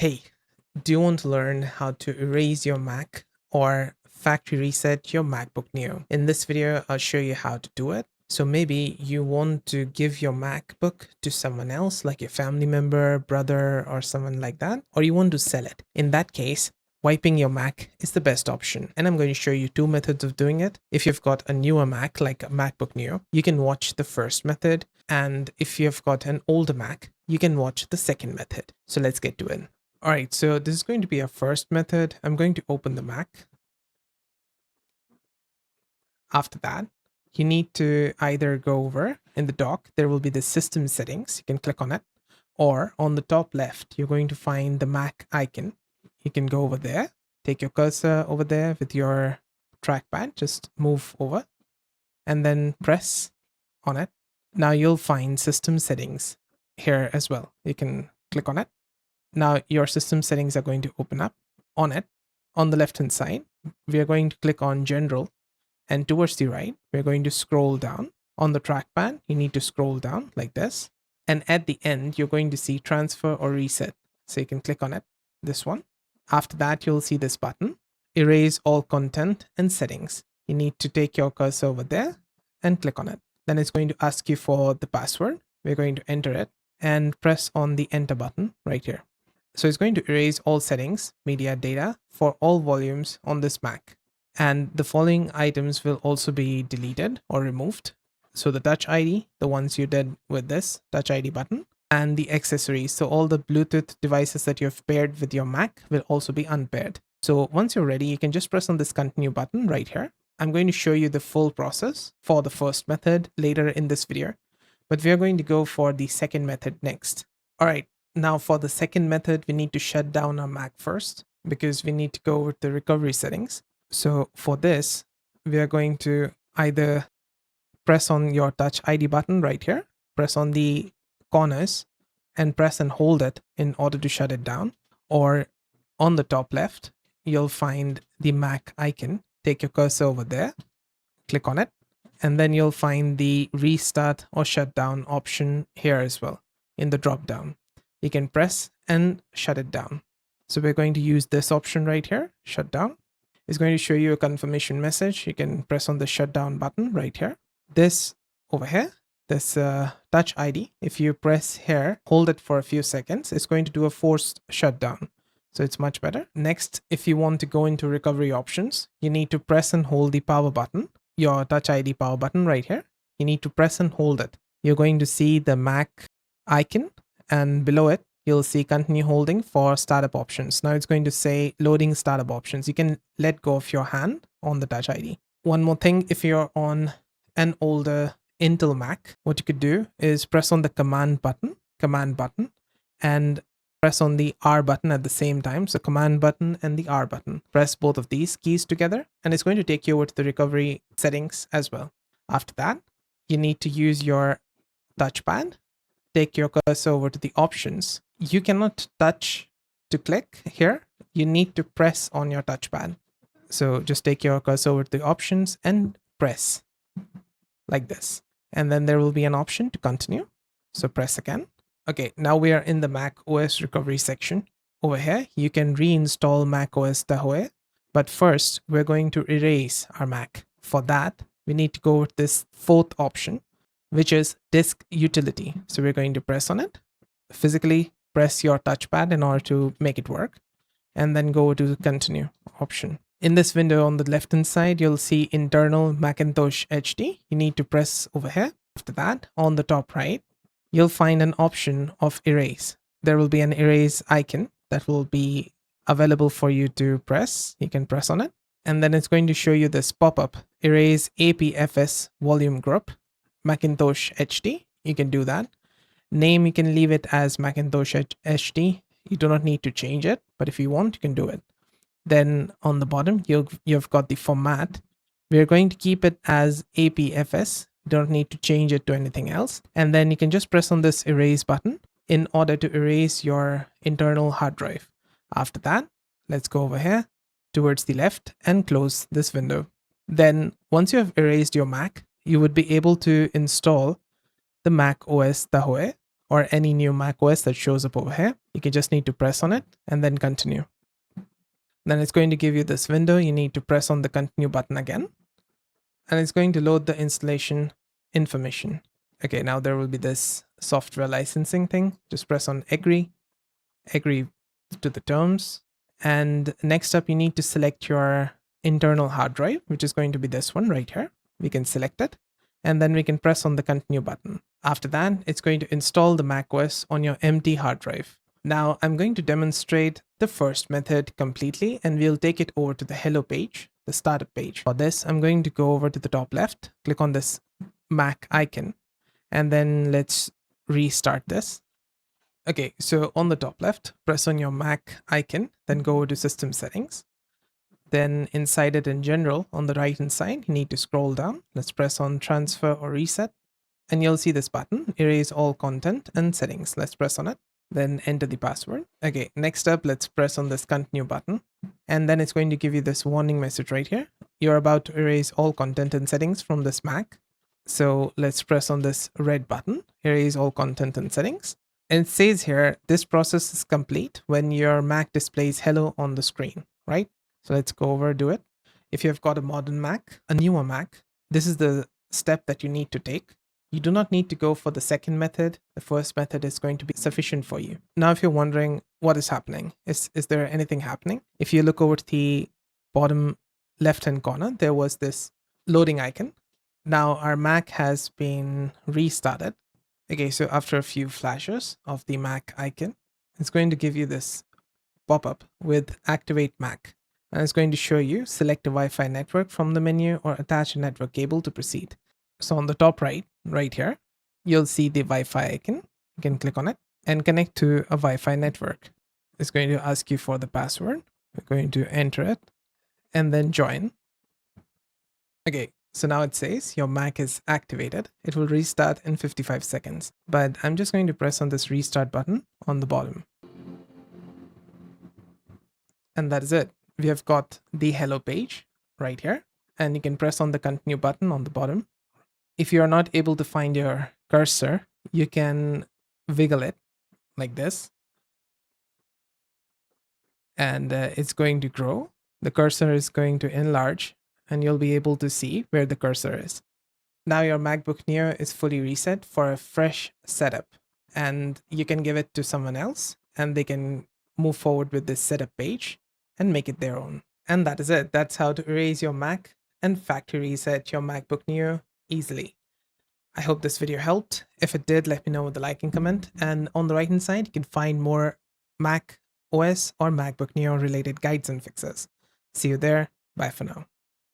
Hey, do you want to learn how to erase your Mac or factory reset your MacBook Neo? In this video, I'll show you how to do it. So maybe you want to give your MacBook to someone else, like your family member, brother, or someone like that, or you want to sell it. In that case, wiping your Mac is the best option. And I'm going to show you two methods of doing it. If you've got a newer Mac, like a MacBook Neo, you can watch the first method. And if you've got an older Mac, you can watch the second method. So let's get to it. All right, so this is going to be our first method. I'm going to open the Mac. After that, you need to either go over in the dock, there will be the system settings. You can click on it, or on the top left, you're going to find the Mac icon. You can go over there, take your cursor over there with your trackpad, just move over and then press on it. Now you'll find system settings here as well. You can click on it. Now your system settings are going to open up. On it, on the left hand side, we are going to click on general, and towards the right, we're going to scroll down. On the trackpad, you need to scroll down like this. And at the end, you're going to see transfer or reset. So you can click on it, this one. After that, you'll see this button, erase all content and settings. You need to take your cursor over there and click on it. Then it's going to ask you for the password. We're going to enter it and press on the enter button right here. So it's going to erase all settings, media data for all volumes on this Mac. And the following items will also be deleted or removed. So the Touch ID, the ones you did with this Touch ID button, and the accessories. So all the Bluetooth devices that you've paired with your Mac will also be unpaired. So once you're ready, you can just press on this continue button right here. I'm going to show you the full process for the first method later in this video, but we are going to go for the second method next. All right. Now for the second method, we need to shut down our Mac first because we need to go with the recovery settings. So for this, we are going to either press on your Touch ID button right here, press on the corners and press and hold it in order to shut it down. Or on the top left, you'll find the Mac icon. Take your cursor over there, click on it, and then you'll find the restart or shut down option here as well in the drop down. You can press and shut it down. So we're going to use this option right here, shut down. It's going to show you a confirmation message. You can press on the shutdown button right here. This over here, this Touch ID, if you press here, hold it for a few seconds, it's going to do a forced shutdown. So it's much better. Next, if you want to go into recovery options, you need to press and hold the power button, your Touch ID power button right here. You need to press and hold it. You're going to see the Mac icon, and below it, you'll see continue holding for startup options. Now it's going to say loading startup options. You can let go of your hand on the Touch ID. One more thing, if you're on an older Intel Mac, what you could do is press on the command button, and press on the R button at the same time. So command button and the R button. Press both of these keys together, and it's going to take you over to the recovery settings as well. After that, you need to use your touchpad. Take your cursor over to the options. You cannot touch to click here. You need to press on your touchpad. So just take your cursor over to the options and press like this. And then there will be an option to continue. So press again. Okay, now we are in the MacOS recovery section. Over here, you can reinstall macOS Tahoe. But first, we're going to erase our Mac. For that, we need to go with this fourth option, which is disk utility. So we're going to press on it. Physically press your touchpad in order to make it work, and then go to the continue option. In this window on the left hand side, you'll see internal Macintosh HD. You need to press over here. After that, on the top right, you'll find an option of erase. There will be an erase icon that will be available for you to press. You can press on it, and then it's going to show you this pop-up, erase APFS volume group. Macintosh HD, you can do that. Name, you can leave it as Macintosh HD. You do not need to change it, but if you want, you can do it. Then on the bottom, you've got the format. We're going to keep it as APFS. You don't need to change it to anything else. And then you can just press on this erase button in order to erase your internal hard drive. After that, let's go over here towards the left and close this window. Then once you have erased your Mac, you would be able to install the macOS Tahoe or any new macOS that shows up over here. You can just need to press on it and then continue. Then it's going to give you this window. You need to press on the continue button again, and it's going to load the installation information. Okay, now there will be this software licensing thing. Just press on agree to the terms. And next up, you need to select your internal hard drive, which is going to be this one right here. We can select it, and then we can press on the continue button. After that, it's going to install the macOS on your empty hard drive. Now I'm going to demonstrate the first method completely, and we'll take it over to the hello page, the startup page. For this, I'm going to go over to the top left, click on this Mac icon, and then let's restart this. Okay, so on the top left, press on your Mac icon, then go over to system settings. Then inside it in general, on the right hand side, you need to scroll down. Let's press on transfer or reset, and you'll see this button, erase all content and settings. Let's press on it, then enter the password. Okay, next up, let's press on this continue button, and then it's going to give you this warning message right here. You're about to erase all content and settings from this Mac. So let's press on this red button, erase all content and settings. And it says here, this process is complete when your Mac displays hello on the screen, right? So let's go over, do it. If you've got a modern Mac, a newer Mac, this is the step that you need to take. You do not need to go for the second method. The first method is going to be sufficient for you. Now, if you're wondering what is happening, is there anything happening? If you look over to the bottom left-hand corner, there was this loading icon. Now our Mac has been restarted. Okay, so after a few flashes of the Mac icon, it's going to give you this pop-up with Activate Mac. And it's going to show you select a Wi-Fi network from the menu or attach a network cable to proceed. So on the top right here, you'll see the Wi-Fi icon. You can click on it and connect to a Wi-Fi network. It's going to ask you for the password. We're going to enter it and then join. Okay, so now it says your Mac is activated. It will restart in 55 seconds, but I'm just going to press on this restart button on the bottom. And that is it. We have got the hello page right here, and you can press on the continue button on the bottom. If you are not able to find your cursor, you can wiggle it like this, and it's going to grow. The cursor is going to enlarge, and you'll be able to see where the cursor is. Now your MacBook Neo is fully reset for a fresh setup, and you can give it to someone else, and they can move forward with this setup page and make it their own. And that is it. That's how to erase your Mac and factory reset your MacBook Neo easily. I hope this video helped. If it did, let me know with a like and comment. And on the right hand side, you can find more Mac OS or MacBook Neo related guides and fixes. See you there. Bye for now.